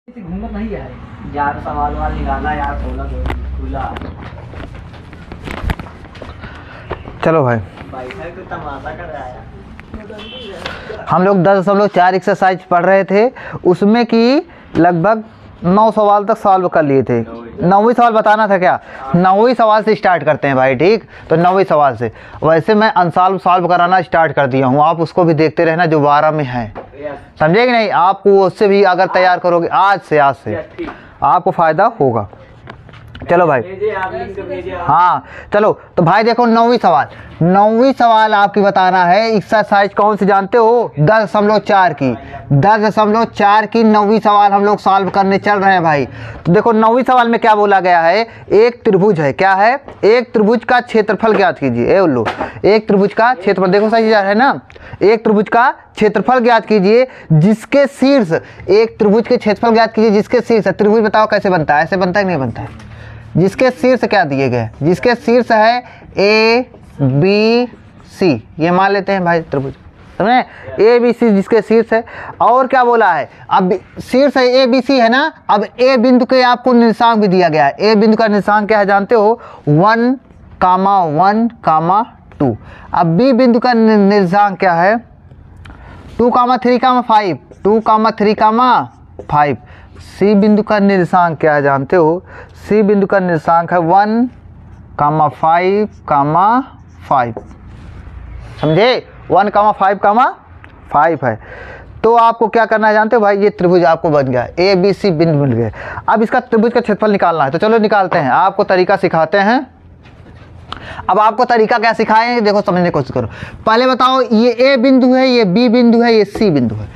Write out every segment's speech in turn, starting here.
घूमत नहीं है यार, सवाल वाल निकाला यार, खुला चलो भाई बैठा तो तमाशा कर रहा है। हम लोग 10.4 एक्सरसाइज पढ़ रहे थे, उसमें की लगभग 9 सवाल तक सॉल्व कर लिए थे। 9वीं सवाल बताना था क्या? 9वीं सवाल से स्टार्ट करते हैं भाई, ठीक? तो 9वीं सवाल से वैसे मैं अनसॉल्व सॉल्व कराना स्टार्ट कर दिया हूँ, आप उसको भी देखते रहना जो 12 में है, समझे कि नहीं? आपको उससे भी अगर तैयार करोगे आज से आपको फ़ायदा होगा। चलो भाई, हाँ चलो तो भाई देखो 9वीं सवाल आपकी बताना है। एक्सरसाइज कौन सी जानते हो? 10.4 की 9वीं सवाल हम लोग सॉल्व करने चल रहे हैं भाई। तो देखो 9वीं सवाल में क्या बोला गया है, एक त्रिभुज है, क्या है? एक त्रिभुज का क्षेत्रफल ज्ञात कीजिए। ए उल्लू, एक त्रिभुज का क्षेत्रफल, देखो सही है ना, एक त्रिभुज का क्षेत्रफल ज्ञात कीजिए जिसके शीर्ष, एक त्रिभुज के क्षेत्रफल ज्ञात कीजिए जिसके शीर्ष, त्रिभुज बताओ कैसे बनता है? ऐसे बनता है कि नहीं बनता है? जिसके शीर्ष क्या दिए गए, जिसके शीर्ष है ए बी सी, ये मान लेते हैं भाई त्रिभुज, समझे? ए बी सी जिसके शीर्ष है। और क्या बोला है, अब शीर्ष है ए बी सी है ना, अब ए बिंदु के आपको निर्देशांक भी दिया गया है। ए बिंदु का निर्देशांक क्या है जानते हो? 1,1,2। अब बी बिंदु का निर्देशांक क्या है? 2,3,5, 2,3,5। सी बिंदु का निर्देशांक क्या है जानते हो? सी बिंदु का निर्देशांक है 1,5,5, समझे? 1,5,5 है। तो आपको क्या करना है जानते हो भाई? ये त्रिभुज आपको बन गया, ए बी सी बिंदु मिल गए। अब इसका त्रिभुज का क्षेत्रफल निकालना है, तो चलो निकालते हैं। आपको तरीका सिखाते हैं। अब आपको तरीका क्या सिखाएंगे, देखो समझने की कोशिश करो। पहले बताओ, ये ए बिंदु है, ये बी बिंदु है, ये सी बिंदु है।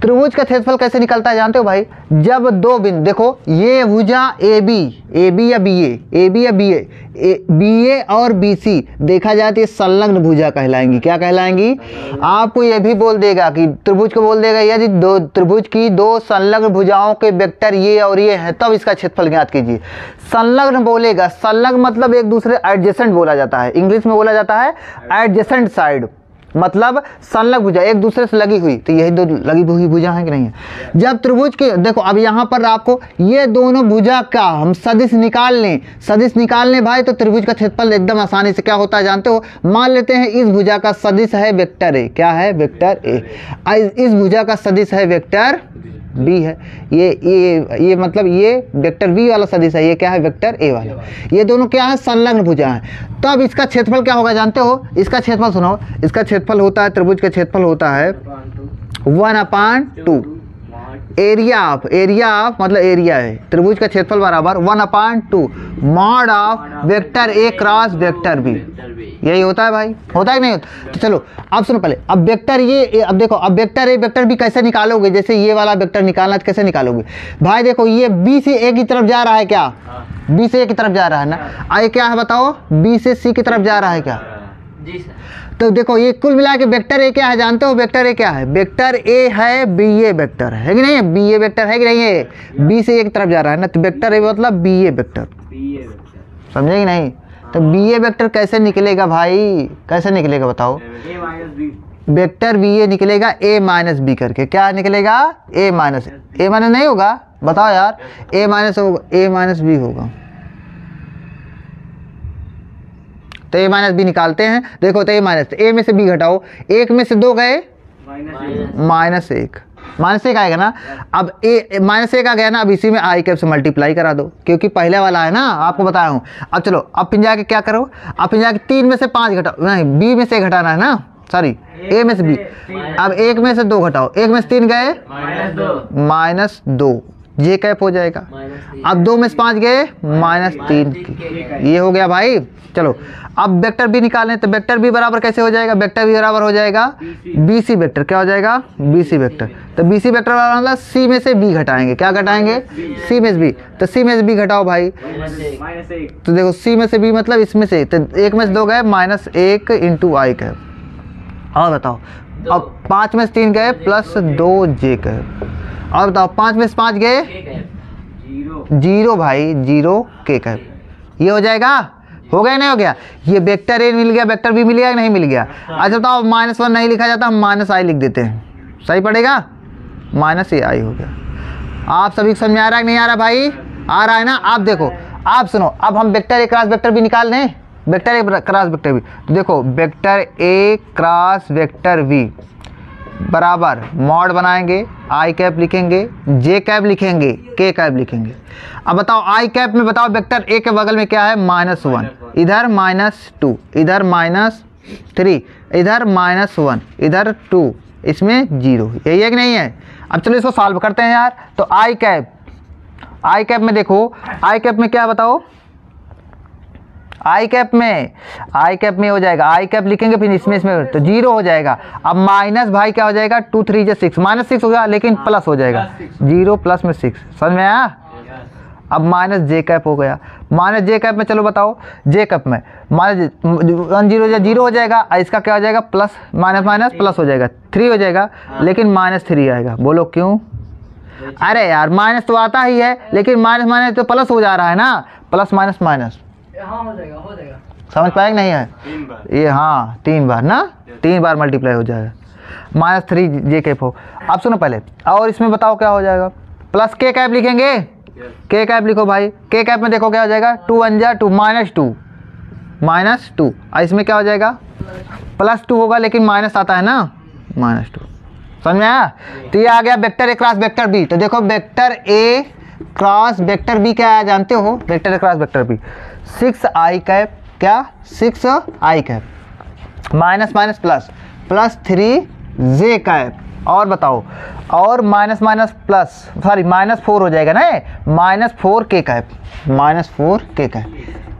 त्रिभुज का क्षेत्रफल कैसे निकलता है जानते हो भाई? जब दो बिंदु, देखो ये भुजा ए बी या बी ए बी या बी ए और बी सी देखा जाए तो ये संलग्न भुजा कहलाएंगी। क्या कहलाएंगी? आपको ये भी बोल देगा कि त्रिभुज को बोल देगा यदि दो त्रिभुज की दो संलग्न भुजाओं के वेक्टर ये और ये हैं तब इसका क्षेत्रफल ज्ञात कीजिए। संलग्न बोलेगा, संलग्न मतलब एक दूसरे एडजेसेंट बोला जाता है, इंग्लिश में बोला जाता है एडजेसेंट साइड, मतलब संलग्न भुजा एक दूसरे से लगी हुई, तो यही दो लगी हुई भुजा है कि नहीं है? जब त्रिभुज के, देखो अब यहाँ पर आपको ये दोनों भुजा का हम सदिश निकाल लें, भाई, तो त्रिभुज का क्षेत्रफल एकदम आसानी से क्या होता है जानते हो? मान लेते हैं इस भुजा का सदिश है वेक्टर ए, क्या है? वेक्टर ए। इस भुजा का सदिश है वेक्टर बी है, ये मतलब ये वेक्टर बी वाला सदिश है, ये क्या है? वेक्टर ए वाला। ये दोनों क्या है? संलग्न भुजा है। तब इसका क्षेत्रफल क्या होगा जानते हो? इसका क्षेत्रफल सुनो, इसका क्षेत्रफल होता है, त्रिभुज का क्षेत्रफल होता है 1/2 एरिया ऑफ मतलब एरिया है, त्रिभुज का क्षेत्रफल बराबर 1/2 mod of vector A cross vector B. यही होता है भाई, होता है कि नहीं होता? तो चलो अब सुनो पहले, अब वेक्टर ये, अब देखो अब वेक्टर ए वेक्टर बी कैसे निकालोगे? जैसे ये वाला वेक्टर निकालना, कैसे निकालोगे भाई? देखो ये बी से ए की तरफ जा रहा है, क्या? बी से ए की तरफ जा रहा है ना, आए क्या है बताओ? बी से सी की तरफ जा रहा है, क्या? जी सर। तो देखो ये कुल मिला के वेक्टर ए क्या है जानते हो? वेक्टर ए क्या है? वेक्टर ए है बी ए वेक्टर, है कि नहीं है? बी ए वेक्टर है कि नहीं है? बी से ए की तरफ जा रहा है ना, तो वेक्टर ए मतलब बी ए वेक्टर, समझे कि नहीं? तो बी ए वेक्टर कैसे निकलेगा भाई? कैसे निकलेगा बताओ? वेक्टर बी ए निकलेगा ए माइनस बी करके, क्या निकलेगा? ए माइनस नहीं होगा, बताओ यार, ए माइनस होगा, ए माइनस बी होगा। तो ए माइनस बी निकालते हैं, देखो तो ए माइनस, ए में से बी घटाओ, एक में से दो गए -1 आएगा ना। अब ए -1 आ गया ना, अब इसी में आई कैप से मल्टीप्लाई करा दो, क्योंकि पहले वाला है ना, आपको बताया हूँ। अब चलो अब फिर जाके क्या करो, अब फिर जाके 3 में से 5 घटाओ, नहीं बी में से घटाना है ना, सॉरी ए में से बी। अब 1 में से 2 घटाओ, 1 में से 3 गए -2, ये कैप हो जाएगा। अब 2 में से 5 गए -3, ये हो गया भाई। चलो अब वेक्टर बी निकालने, तो वेक्टर बी बराबर कैसे हो जाएगा? वेक्टर बी बराबर हो जाएगा बी सी वेक्टर, क्या हो जाएगा? B C vector. तो बी सी वेक्टर वाला मतलब सी में से बी घटाएंगे, क्या घटाएंगे? सी में से बी, तो सी में से बी घटाओ भाई, तो देखो सी में से बी मतलब इसमें से, तो 1 में से 2 गए -1 इंटू आई कैप। और बताओ अब 5 में से 3 गए +2 जे कैप। और बताओ 5 में से 5 गए 0 भाई, 0 के कैप। ये हो जाएगा, हो गया नहीं हो गया? ये वेक्टर ए मिल गया, वेक्टर बी मिल गया कि नहीं मिल गया? अच्छा बताओ -1 नहीं लिखा जाता, हम -i लिख देते हैं, सही पड़ेगा? -ai हो गया। आप सभी को समझ में आ रहा है कि नहीं आ रहा भाई? आ रहा है ना? आप देखो, आप सुनो, अब हम vector A cross vector B निकाल लें। Vector A cross vector B, देखो vector A cross vector B बराबर मॉड बनाएंगे, आई कैप लिखेंगे, जे कैप लिखेंगे, के कैप लिखेंगे। अब बताओ आई कैप में बताओ वेक्टर ए के बगल में क्या है? -1, इधर -2, इधर -3, इधर -1, इधर 2, इसमें 0, यही है कि नहीं है? अब चलो इसको सॉल्व करते हैं यार। तो आई कैप में देखो, आई कैप में क्या बताओ? आई कैप में हो जाएगा, आई कैप लिखेंगे फिर इसमें तो 0 हो जाएगा। अब माइनस भाई क्या हो जाएगा? 2 3 6, -6 होगा लेकिन प्लस हो जाएगा, 0 प्लस में 6, समझ में आया? अब माइनस जे कैप हो गया। माइनस जे कैप में चलो बताओ, जे कैप में माइनस 0 हो जाएगा, इसका क्या हो जाएगा? प्लस माइनस प्लस हो जाएगा, 3 हो जाएगा लेकिन -3 आएगा। बोलो क्यों? अरे यार माइनस तो आता ही है लेकिन माइनस तो प्लस हो जा रहा है ना, प्लस माइनस माइनस। हाँ हो जाएगा समझ पाएंगे नहीं है? 3 बार ये हाँ 3 बार ना, 3 बार मल्टीप्लाई हो जाएगा, -3 जे कैप हो। अब सुनो पहले, और इसमें बताओ क्या हो जाएगा? प्लस के कैप लिखेंगे, के कैप लिखो भाई। के कैप में देखो क्या हो जाएगा? 2 1 जा 2, -2, और इसमें क्या हो जाएगा? +2 होगा लेकिन माइनस आता है ना, -2। समझ में आया? तो ये आ गया vector A cross vector B. तो देखो vector A cross vector B क्या है जानते हो? Vector A cross vector B 6 I cap, क्या 6 I cap minus plus 3 J cap, और बताओ, और -4 हो जाएगा ना, -4 के कैप, -4 के कैप।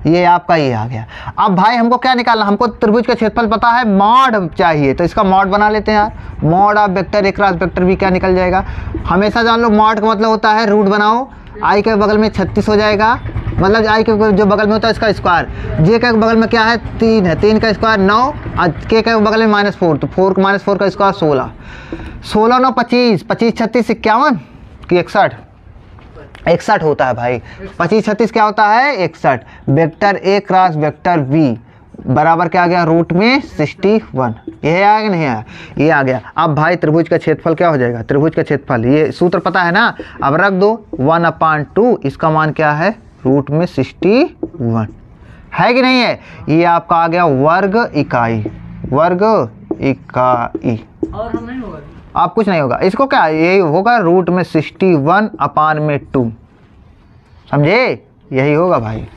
ये आपका ये आ गया। अब भाई हमको क्या निकालना? हमको त्रिभुज का क्षेत्रफल पता है, मॉड चाहिए, तो इसका मॉड बना लेते हैं यार। Mod of vector A cross vector B क्या निकल जाएगा? हमेशा जान लो मॉड का मतलब होता है रूट बनाओ, आई के बगल में 36 हो जाएगा, मतलब आई के जो बगल में होता है इसका स्क्वायर, जे के बगल में क्या है? 3 है, 3 का स्क्वायर 9, और के बगल में -4, तो -4 का स्क्वायर 16, 16 9 25, 25 36 51 कि 61 होता है भाई। 25 36 क्या होता है? 61। Vector A cross vector B बराबर क्या आ गया? रूट में 61। ये आया कि नहीं आया? ये आ गया। अब भाई त्रिभुज का क्षेत्रफल क्या हो जाएगा? त्रिभुज का क्षेत्रफल ये सूत्र पता है ना, अब रख दो 1/2, इसका मान क्या है? रूट में 61 है कि नहीं है? ये आपका आ गया वर्ग इकाई। और हम नहीं होगा, आप कुछ नहीं होगा, इसको क्या यही होगा? रूट में 61/2, समझे? यही होगा भाई।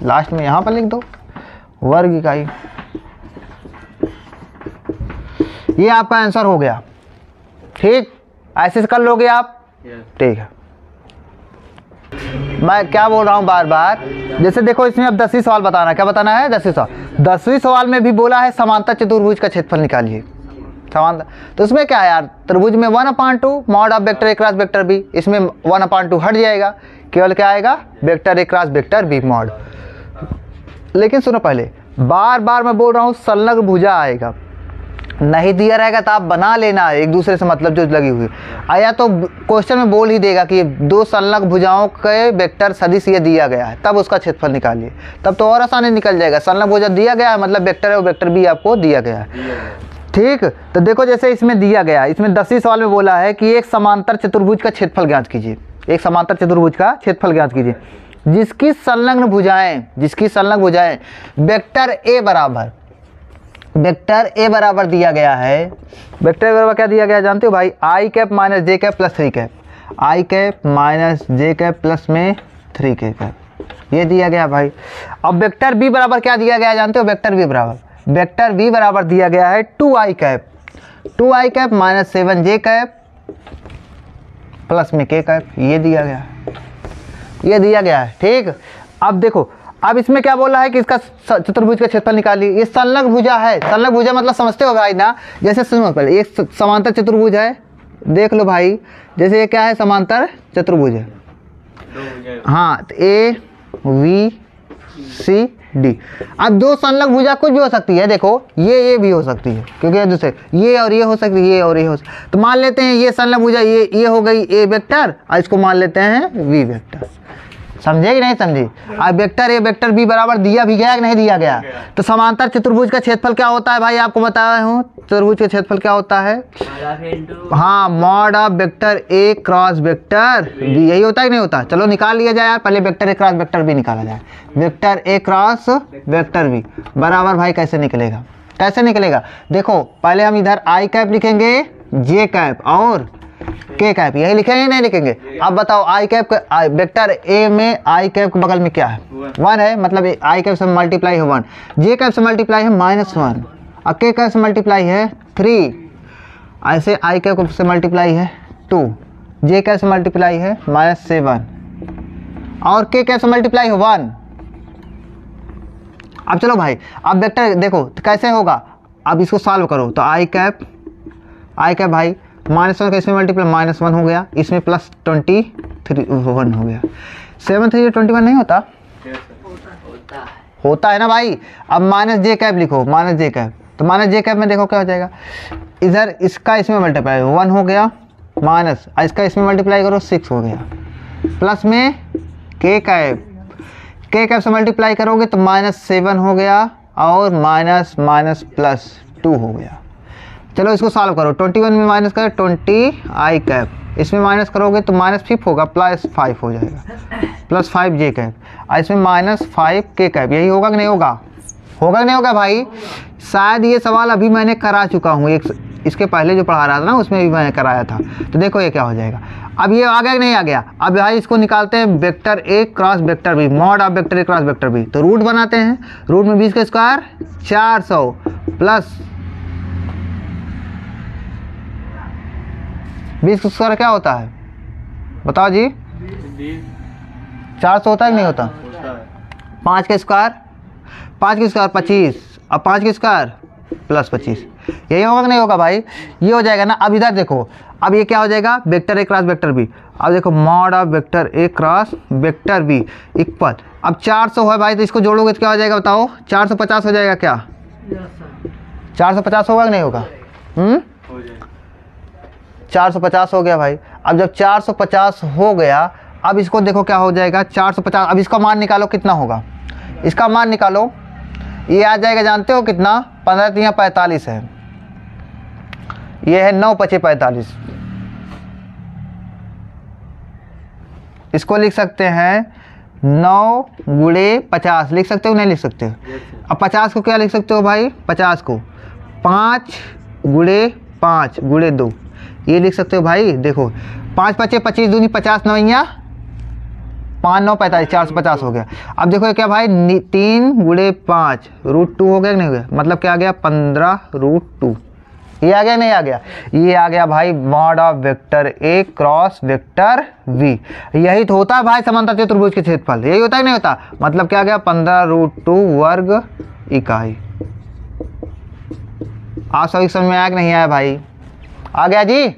लास्ट में यहाँ पर लिख दो वर्ग इकाई। ये आपका आंसर हो गया। ठीक, ऐसे कर लोगे आप? ठीक है। मैं क्या बोल रहा हूँ बार बार, जैसे देखो इसमें अब 10वीं सवाल बताना, क्या बताना है? 10वीं सवाल। 10वीं सवाल में भी बोला है समांतर चतुर्भुज का क्षेत्रफल निकालिए। समांतर, तो उसमें क्या है यार? त्रिभुज में 1/2 mod of vector A cross vector B, इसमें 1/2 हट जाएगा, केवल क्या आएगा? Vector A cross vector B mod. लेकिन सुनो पहले, बार बार मैं बोल रहा हूँ संलग्न भुजा आएगा, नहीं दिया रहेगा तो आप बना लेना एक दूसरे से मतलब जो लगी हुई, आया तो क्वेश्चन में बोल ही देगा कि 2 संलग्न भुजाओं के वेक्टर सदिश ये दिया गया है, तब उसका क्षेत्रफल निकालिए, तब तो और आसानी निकल जाएगा। संलग्न भुजा दिया गया है मतलब वेक्टर है, वो वेक्टर भी आपको दिया गया है। ठीक, तो देखो जैसे इसमें दिया गया, इसमें 10वीं सवाल में बोला है कि एक समांतर चतुर्भुज का क्षेत्रफल ज्ञात कीजिए। एक समांतर चतुर्भुज का क्षेत्रफल ज्ञात कीजिए जिसकी संलग्न भुजाएं वेक्टर ए बराबर दिया गया है। वेक्टर ए बराबर क्या दिया गया जानते हो भाई? आई कैप माइनस जे कैप प्लस 3 कैप, आई कैप माइनस जे कैप प्लस में 3 कैप, ये दिया गया भाई। अब वेक्टर बी बराबर क्या दिया गया जानते हो? वेक्टर बी बराबर दिया गया है 2i cap minus 7j cap plus में k कैप, ये दिया गया है। ठीक, अब देखो, अब इसमें क्या बोल रहा है कि इसका चतुर्भुज का क्षेत्रफल निकालिए। ये संलग्न भुजा है, संलग्न भुजा मतलब समझते हो भाई ना? जैसे सुनो पहले, एक समांतर चतुर्भुज है, देख लो भाई, जैसे ये क्या है? समांतर चतुर्भुज है, हाँ, तो ए बी सी डी। अब 2 संलग्न भुजा कुछ भी हो सकती है, देखो ये भी हो सकती है, क्योंकि दूसरे ये और ये हो सकती है, ये और ये हो सकती है। तो मान लेते हैं ये संलग्न भुजा ये हो गई ए वेक्टर, और इसको मान लेते हैं वी वेक्टर। समझे कि नहीं समझे? अब वेक्टर ए वेक्टर बी बराबर दिया भी गया कि नहीं दिया गया? तो समांतर चतुर्भुज का क्षेत्रफल क्या होता है भाई? आपको बताया हूँ चतुर्भुज का क्षेत्रफल क्या होता है? हाँ, mod of vector A cross vector B, यही होता है कि नहीं होता? चलो निकाल लिया जाए यार, पहले vector A cross vector B निकाला जाए। Vector A cross vector B बराबर भाई कैसे निकलेगा? कैसे निकलेगा? देखो पहले हम इधर आई कैप लिखेंगे, जे कैप और के कैप, यही लिखेंगे नहीं लिखेंगे? अब बताओ आई कैप वेक्टर ए में आई कैप के बगल में क्या है? 1 है, मतलब आई कैप से मल्टीप्लाई है 1, जे कैप से मल्टीप्लाई है -1, और के कैप से मल्टीप्लाई है 3, ऐसे आई कैप से मल्टीप्लाई है 2, जे कैप से मल्टीप्लाई है -7 और के कैप से मल्टीप्लाई है 1। अब चलो भाई, अब वेक्टर देखो तो कैसे होगा, अब इसको सॉल्व करो तो आई कैप भाई -1 का इसमें मल्टीप्लाई -1 हो गया, इसमें +21 हो गया। 7 3 21 नहीं होता? होता है ना भाई। अब माइनस जे कैप लिखो, माइनस जे कैप, तो माइनस जे कैप में देखो क्या हो जाएगा, इधर इसका इसमें मल्टीप्लाई 1 हो गया, माइनस इसका इसमें मल्टीप्लाई करो 6 हो गया, प्लस में के कैप से मल्टीप्लाई करोगे तो -7 हो गया और माइनस +2 हो गया। चलो इसको सॉल्व करो, 21 में माइनस करो 20 आई कैप, इसमें माइनस करोगे तो -5 होगा, +5 हो जाएगा, +5 जे कैप, और इसमें -5 के कैप, यही होगा कि नहीं होगा? होगा कि नहीं होगा भाई? शायद ये सवाल अभी मैंने करा चुका हूँ, एक इसके पहले जो पढ़ा रहा था ना उसमें भी मैंने कराया था। तो देखो ये क्या हो जाएगा, अब ये आ गया कि नहीं आ गया? अब भाई इसको निकालते हैं vector A cross vector B, mod of vector A cross vector B, तो रूट बनाते हैं, रूट में 20 का स्क्वायर 400 प्लस 20 का स्क्वायर क्या होता है बताओ जी? 400 होता है कि नहीं होता? 5 का स्क्वायर 25 और 5 का स्क्वायर +25, यही होगा कि नहीं होगा भाई? ये हो जाएगा ना। अब इधर देखो, अब ये क्या हो जाएगा, vector A cross vector B, अब देखो mod of vector A cross vector B equal, अब 400 है भाई तो इसको जोड़ोगे तो क्या हो जाएगा बताओ? 450 हो जाएगा क्या? 450 होगा कि नहीं होगा? 450 हो गया भाई। अब जब 450 हो गया, अब इसको देखो क्या हो जाएगा 450, अब इसका मान निकालो कितना होगा, इसका मान निकालो, ये आ जाएगा जानते हो कितना? 15 3 45 है, ये है 9 5 45, इसको लिख सकते हैं 9 गुणे 50, लिख सकते हो नहीं लिख सकते हो? अब 50 को क्या लिख सकते हो भाई? 50 को 5 गुणे 5 गुणे 2, ये लिख सकते हो भाई। देखो 5 5 25 दूनी 50 9 5 9 45, 450 हो गया। अब देखो ये क्या भाई, 3 गुणे 5 √2 हो गया कि नहीं हो गया? मतलब क्या आ गया 15√2, ये आ गया नहीं आ गया? ये आ गया भाई mod of vector A cross vector V, यही तो होता है भाई समांतर चतुर्भुज के क्षेत्रफल, यही होता है कि नहीं होता? मतलब क्या आ गया 15√2 वर्ग इकाई। आप सभी समझ में आया कि नहीं आया भाई? आ गया जी?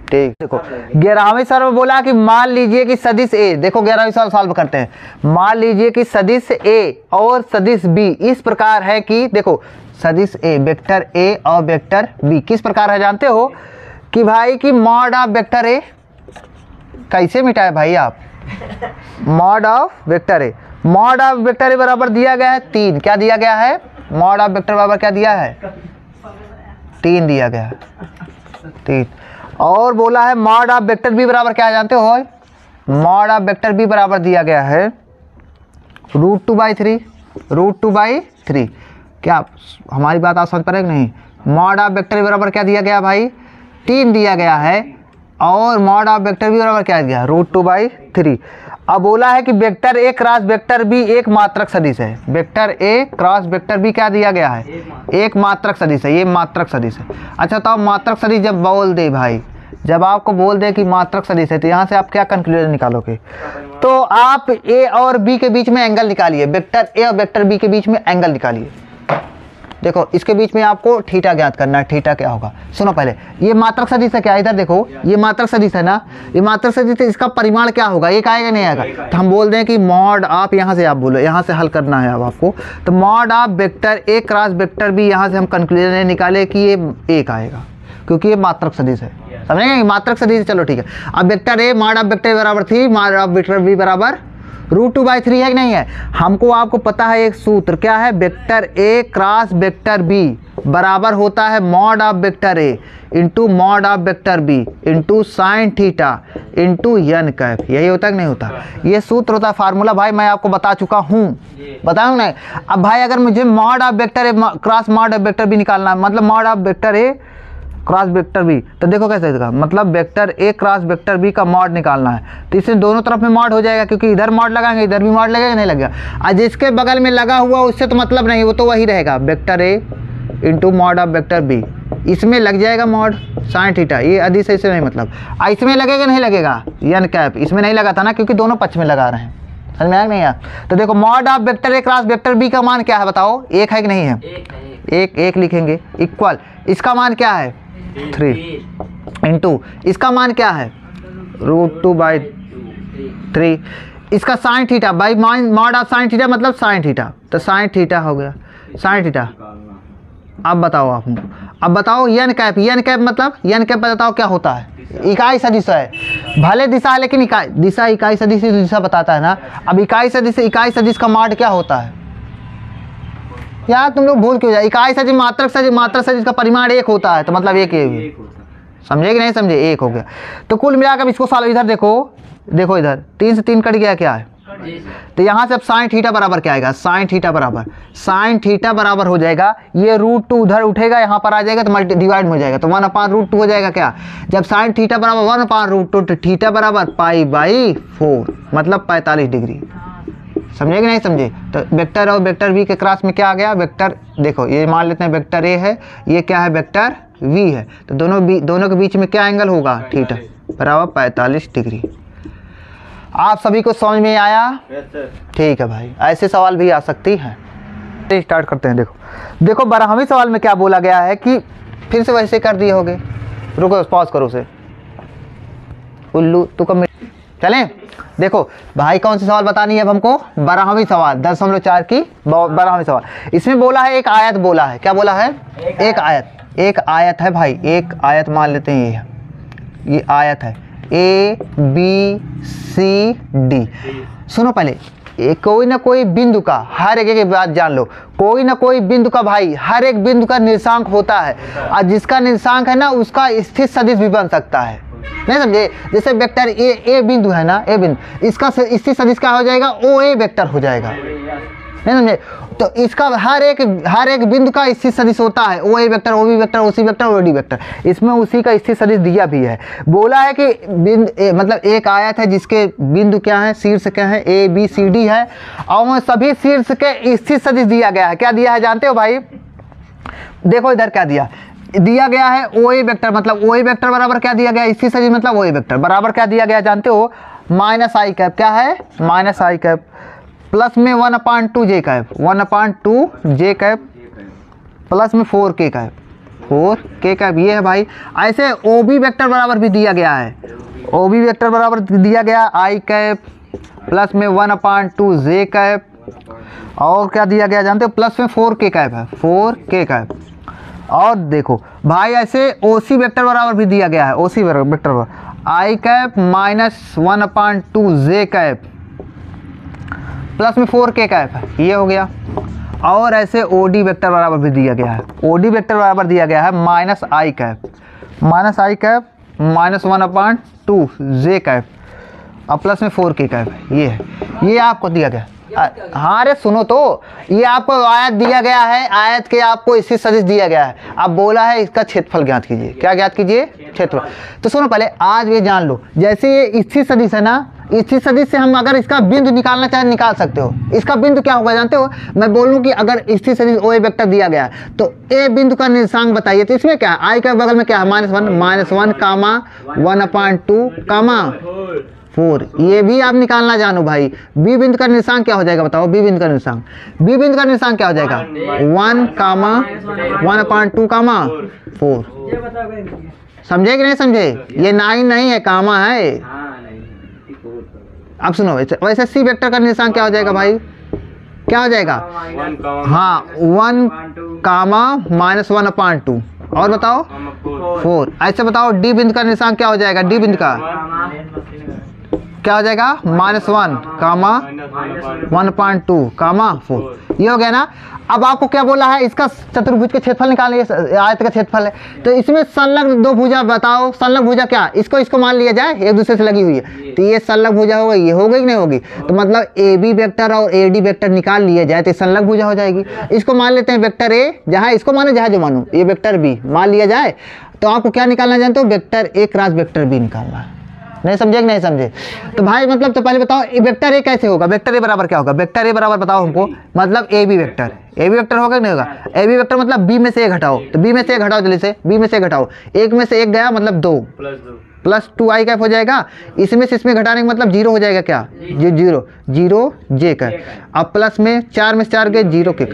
ठीक। देखो 11वें सवाल में बोला कि मान लीजिए कि सदिश ए, देखो 11वें सवाल सॉल्व करते हैं, मान लीजिए कि सदिश ए और सदिश बी इस प्रकार है कि, देखो सदिश ए वेक्टर ए और वेक्टर बी किस प्रकार है जानते हो? कि भाई कि मॉड ऑफ वेक्टर ए, कैसे मिटाए भाई आप? Mod of vector A, mod of vector ए बराबर दिया गया है 3, क्या दिया गया है? मॉड ऑफ वेक्टर बराबर क्या दिया है? 3 दिया गया है, 3। और बोला है मॉड ऑफ वेक्टर बी बराबर क्या जानते हो? मॉड ऑफ वेक्टर बी बराबर दिया गया है √2/3, √2/3। क्या हमारी बात आप समझ पा रहे कि नहीं? मॉड ऑफ वेक्टर बी बराबर क्या दिया गया भाई? 3 दिया गया है, और मॉड ऑफ वेक्टर बी बराबर क्या दिया? √2/3। अब बोला है कि vector A cross vector B एक मात्रक सदिश है, vector A cross vector B क्या दिया गया है? एक मात्रक सदिश है, ये मात्रक सदिश है। अच्छा तो मात्रक सदिश जब बोल दे भाई, जब आपको बोल दे कि मात्रक सदिश है, तो यहाँ से आप क्या कंक्लूजन निकालोगे? तो आप ए और बी के बीच में एंगल निकालिए, वेक्टर ए और वेक्टर बी के बीच में एंगल निकालिए। देखो इसके बीच में आपको थीटा ज्ञात करना है, थीटा क्या होगा? सुनो पहले, ये मात्रक सदिश है क्या? इधर देखो ये मात्रक सदिश है ना, ये मात्रक सदिश है, इसका परिमाण क्या होगा? एक आएगा नहीं आएगा? तो हम बोल दें कि मॉड, आप यहाँ से आप बोलो, यहाँ से हल करना है अब आपको, तो mod of vector A cross vector B, यहाँ से हम कंक्लूजन निकाले कि ये 1 आएगा, क्योंकि ये मात्रक सदिश है, समझेंगे? मात्रक सदिश, चलो ठीक है। अब vector A mod of vector बराबर 3, मॉड ऑफ वेक्टर बी बराबर √2/3 है कि नहीं है। हमको आपको पता है एक सूत्र क्या है, vector A cross vector B बराबर होता है mod of vector A into mod of vector B into sine theta into N cap. यही होता है कि नहीं होता, ये सूत्र होता है, फार्मूला भाई मैं आपको बता चुका हूँ, बताऊँ नहीं। अब भाई अगर मुझे mod of vector A cross mod of vector B निकालना है, मतलब mod of vector A cross vector B, तो देखो कैसे होगा, मतलब vector A cross vector B का मॉड निकालना है, तो इससे दोनों तरफ में मॉड हो जाएगा, क्योंकि इधर मॉड लगाएंगे इधर भी मॉड लगेगा, नहीं लगेगा। और जिसके बगल में लगा हुआ उससे तो मतलब नहीं, वो तो वही रहेगा, vector A into mod of vector B, इसमें लग जाएगा मॉड साइन थीटा, ये अधिक से नहीं मतलब। इसमें लगेगा नहीं लगेगा एन कैप, इसमें नहीं लगा था ना, क्योंकि दोनों पक्ष में लगा रहे हैं, समझ में आया नहीं यार। तो देखो mod of vector A cross vector B का मान क्या है बताओ, एक है कि नहीं है, एक लिखेंगे, इक्वल इसका मान क्या है 3 इंटू इसका मान क्या है √2/3, इसका sine theta by mod of sine theta मतलब साइन थीटा, तो साइन थीटा हो गया साइन थीटा। अब बताओ आप, अब बताओ एन कैप मतलब एन कैप बताओ क्या होता है, इकाई सदिश है, भले दिशा है लेकिन इकाई सदिश दिशा बताता है ना। अब इकाई सदिश का मॉड क्या होता है यार, तुम लोग भूल क्यों जाए, इकाई सदिश मात्रक सदिश का परिमाण 1 होता है, तो मतलब एक समझे कि नहीं समझे, 1 हो गया। तो कुल मिलाकर इसको सॉल्व, इधर देखो इधर 3 से 3 कट गया क्या है, तो यहाँ से अब साइन थीटा बराबर क्या आएगा, साइन थीटा बराबर हो जाएगा, ये √2 उधर उठेगा यहाँ पर आ जाएगा तो डिवाइड हो जाएगा, तो 1/√2 हो जाएगा क्या, जब साइन थीटा बराबर 1/√2 तो थीटा बराबर π/4 मतलब 45 डिग्री। समझे कि नहीं समझे। तो वेक्टर और वेक्टर बी के क्रॉस में क्या आ गया, वेक्टर देखो ये मान लेते हैं वेक्टर ए है, ये क्या है वेक्टर वी है, तो दोनों के बीच में क्या एंगल होगा, थीटा बराबर 45 डिग्री। आप सभी को समझ में आया, ठीक है भाई, ऐसे सवाल भी आ सकती हैं। स्टार्ट करते हैं। देखो 12वें सवाल में क्या बोला गया है कि फिर से वैसे कर दिए होगे, रुको पॉज करो उसे, उल्लू तो कम चलें। देखो भाई कौन सी सवाल बतानी है अब हमको, 12वीं सवाल 10.4 की 12वीं सवाल। इसमें बोला है एक आयत बोला है, क्या बोला है, एक आयत है भाई, एक आयत मान लेते हैं, ये आयत है ABCD। सुनो पहले, कोई ना कोई बिंदु का, हर एक बात जान लो, कोई ना कोई बिंदु का भाई, हर एक बिंदु का निर्देशांक होता है, और जिसका निर्देशांक है ना उसका स्थित सदिश भी बन सकता है, नहीं समझे। जैसे वेक्टर ए बिंदु है ना, ए बिंदु, इसका स्थित सदिश क्या हो जाएगा, OA वेक्टर हो जाएगा, नहीं समझे। तो इसका हर एक बिंदु का स्थित सदिश होता है, OA vector, OB vector, OC vector, OD vector, इसमें उसी का स्थित सदिश दिया भी है। बोला है कि मतलब एक आयत है जिसके बिंदु क्या है, शीर्ष क्या है, ABCD है, और सभी शीर्ष के स्थित सदिश दिया गया है। क्या दिया है जानते हो भाई, देखो इधर क्या दिया गया है, OA वेक्टर, मतलब OA वेक्टर बराबर क्या दिया गया, स्थित सदिश मतलब OA वेक्टर बराबर क्या दिया गया जानते हो, -i कैप, क्या है -i कैप, प्लस में 1/2 j cap, 1/2 j cap, plus में 4k कैप, ये है भाई। ऐसे OB वेक्टर बराबर भी दिया गया है, OB वेक्टर बराबर दिया गया i कैप, प्लस में 1/2 j कैप, और क्या दिया गया जानते हो, प्लस में 4k कैप है, 4k कैप। और देखो भाई ऐसे OC वेक्टर बराबर भी दिया गया है, OC वेक्टर बराबर i cap -1/2 j cap, plus में 4k कैप है, ये हो गया। और ऐसे OD वेक्टर बराबर भी दिया गया है, OD वेक्टर बराबर दिया गया है -i कैप, -1/2 j कैप, और प्लस में 4k कैप, ये है, ये आपको दिया गया। हाँ अरे सुनो, तो ये आपको आयत दिया गया है, आयत के आपको स्थित सदिश दिया गया है, अब बोला है इसका क्षेत्रफल ज्ञात कीजिए। क्या ज्ञात कीजिए, क्षेत्रफल। तो सुनो पहले आज ये जान लो, जैसे ये स्थित सदिश है ना, स्थित सदिश से हम अगर इसका बिंदु निकालना चाहे निकाल सकते हो। इसका बिंदु क्या होगा जानते हो, मैं बोलूँ कि अगर स्थित सदिश OA वेक्टर दिया गया है तो A बिंदु का निर्देशांक बताइए, तो इसमें क्या है, I के बगल में क्या है -1 कामा 1/2 कामा 4, ये भी आप निकालना जानो भाई। B बिंदु का निर्देशांक क्या हो जाएगा बताओ, B बिंदु का निर्देशांक क्या हो जाएगा, 1 कामा 1/2 कामा 4, समझे कि नहीं समझे, ये 9 नहीं है, कामा है। अब सुनो वैसे C वेक्टर का निर्देशांक क्या हो जाएगा भाई, क्या हो जाएगा, हाँ 1 कामा -1/2, और बताओ 4। ऐसे बताओ D बिंदु का निर्देशांक क्या हो जाएगा, D बिंदु का क्या हो जाएगा -1 कामा 1.2 कामा 4, ये हो गया ना। अब आपको क्या बोला है, इसका चतुर्भुज का क्षेत्रफल निकालना, ये आयत का क्षेत्रफल है। तो इसमें संलग्न दो भुजा बताओ, संलग्न भुजा क्या, इसको मान लिया जाए एक दूसरे से लगी हुई है, तो ये संलग्न भुजा हो गई, ये हो गई कि नहीं होगी। तो मतलब ए बी वेक्टर और ए डी वेक्टर निकाल लिया जाए तो संलग्न भुजा हो जाएगी। इसको मान लेते हैं वेक्टर ए, जहाँ इसको मानो जहाँ जो मानो, ये वेक्टर बी मान लिया जाए। तो आपको क्या निकालना जानते हो, vector A cross vector B निकालना है। नहीं समझे कि नहीं समझे? तो भाई मतलब तो पहले बताओ वेक्टर ए कैसे होगा, वेक्टर ए बराबर क्या होगा, वेक्टर ए बराबर बताओ हमको, मतलब A B vector, A B vector होगा कि नहीं होगा, ए बी वेक्टर मतलब बी में से ए घटाओ, तो बी में से ए घटाओ, जल्दी से बी में से घटाओ, एक में से एक गया मतलब 2 प्लस 2 आई कैप हो जाएगा, इसमें से इसमें घटाने का मतलब 0 हो जाएगा, क्या 0 जे का, अब प्लस में 4 में से 4 गए 0 के,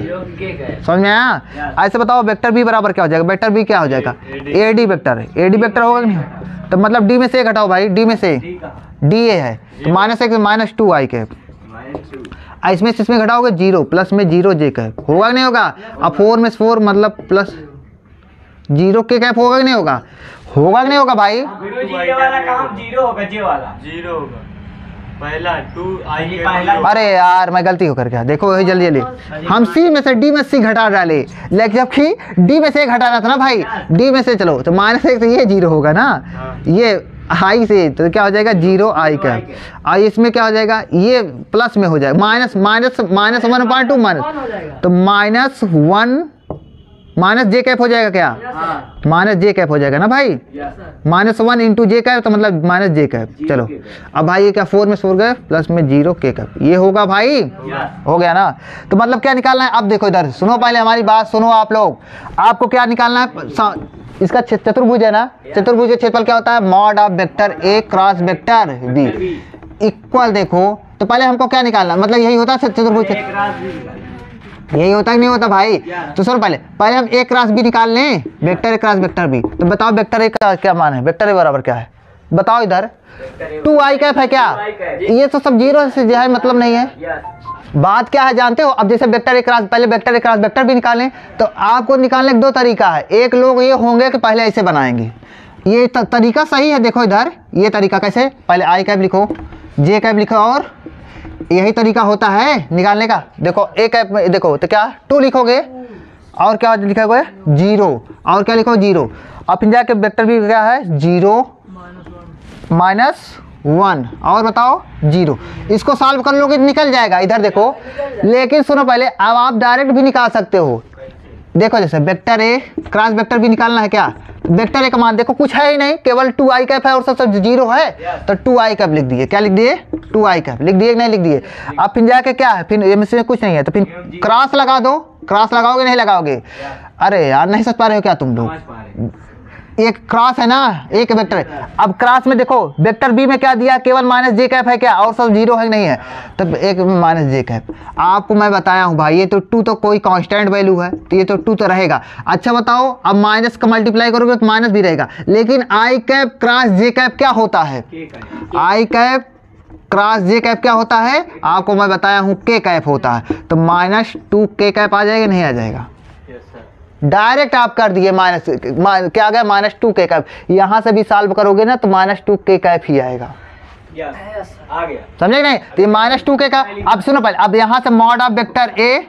समझ में आया? ऐसे बताओ वेक्टर बी बराबर क्या हो जाएगा, वेक्टर बी क्या हो जाएगा, A D vector, A D vector होगा कि नहीं, तो मतलब डी में से घटाओ भाई, डी में से डी ए है तो -1 -2 आई कैप, इसमें से इसमें घटाओगे 0 प्लस में 0 जे कैप, होगा कि नहीं होगा। अब 4 में 4 मतलब प्लस 0 के कैप होगा कि नहीं होगा, होगा कि नहीं होगा भाई। ये वाला काम 0 होगा, जे वाला 0 होगा, पहला 2 आई पहला। अरे यार मैं गलती हो कर क्या, देखो वही जल्दी जल्दी हम सी में से डी में सी घटा डाले, लेकिन जबकि डी में से घटाना था ना भाई, डी में से चलो तो -1 तो ये 0 होगा ना, ये आई से तो क्या हो जाएगा 0 आई का, और इसमें क्या हो जाएगा, ये प्लस में हो जाएगा -1.2 तो -1 माइनस जे कैप हो जाएगा, क्या माइनस जे कैप हो जाएगा ना भाई, -1 इंटू जे कैप तो मतलब माइनस जे कैप। चलो अब भाई ये क्या 4 में 4 गए प्लस में 0 के कैप, ये होगा भाई, हो गया ना। तो मतलब क्या निकालना है, अब देखो इधर सुनो, पहले हमारी बात सुनो आप लोग, आपको क्या निकालना है, इसका चतुर्भुज है ना, चतुर्भुज का क्षेत्रफल क्या होता है, mod of vector A cross vector B equal, देखो तो पहले हमको क्या निकालना, मतलब यही होता है चतुर्भुज, यही होता है नहीं होता भाई। तो सुनो पहले हम ए क्रॉस बी निकाल लें, vector A cross vector B. तो बताओ वेक्टर ए का क्या मान है, वेक्टर ए बराबर क्या है बताओ, इधर 2 आई कैप है क्या, ये तो सब 0 से जो है मतलब नहीं है। बात क्या है जानते हो, अब जैसे वेक्टर ए क्रॉस, पहले vector A cross vector B निकालें तो आपको निकालने का 2 तरीका है। एक लोग ये होंगे कि पहले ऐसे बनाएंगे, ये तरीका सही है, देखो इधर ये तरीका कैसे, पहले आई कैप लिखो, जे कैप लिखो, और यही तरीका होता है निकालने का। देखो ए कैप में देखो तो क्या 2 लिखोगे, और क्या लिखोगे 0, और क्या लिखो 0, और फिर जाके वेक्टर भी क्या है 0 -1, और बताओ 0, इसको सॉल्व कर लोगे निकल जाएगा इधर देखो। लेकिन सुनो पहले, अब आप डायरेक्ट भी निकाल सकते हो, देखो जैसे वेक्टर ए क्रॉस वेक्टर भी निकालना है, क्या वेक्टर ए का मान देखो कुछ है ही नहीं, केवल 2 आई कैप है और सब 0 है, तो 2 आई कैप लिख दिए, क्या लिख दिए 2 आई कैप लिख दिए, नहीं लिख दिए। अब फिर जाके क्या है, फिर इसमें कुछ नहीं है तो फिर क्रॉस लगा दो, क्रॉस लगाओगे नहीं लगाओगे, अरे यार नहीं समझ पा रहे हो क्या तुम लोग, एक क्रॉस है ना, एक वेक्टर है। अब क्रॉस में देखो वेक्टर बी में क्या दिया, केवल -j कैप है क्या, और सब 0 है नहीं है, तब एक में -j कैप। आपको मैं बताया हूँ भाई, ये तो 2 तो कोई कांस्टेंट वैल्यू है, तो ये तो 2 तो रहेगा। अच्छा बताओ, अब माइनस का मल्टीप्लाई करोगे तो माइनस भी रहेगा, लेकिन आई कैप क्रॉस जे कैप क्या होता है, आई कैप क्रॉस जे कैप क्या होता है, आपको मैं बताया हूँ के कैप होता है, तो -2 के कैप आ जाएगा नहीं आ जाएगा, डायरेक्ट आप कर दिए क्या आ गया -2 के कैप, यहाँ से भी सॉल्व करोगे ना तो -2 के कैप ही आएगा, आ गया समझे नहीं, तो ये -2 के कैप। अब सुनो पहले, अब यहाँ से mod of vector A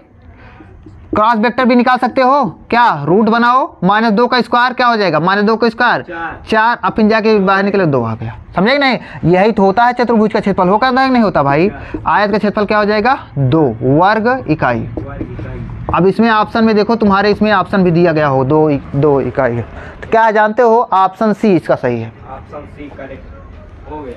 cross vector भी निकाल सकते हो, क्या रूट बनाओ, -2 का स्क्वायर क्या हो जाएगा, -2 का स्क्वायर 4, अब फिर जाके बाहर निकले 2 आ गया, समझे नहीं। यही तो होता है चतुर्भुज का क्षेत्रफल, होगा नहीं होता भाई, आयत का क्षेत्रफल क्या हो जाएगा 2 वर्ग इकाई। अब इसमें ऑप्शन में देखो, तुम्हारे इसमें ऑप्शन भी दिया गया हो 2 इकाई, तो क्या जानते हो ऑप्शन सी इसका सही है, ऑप्शन सी करेक्ट हो गया।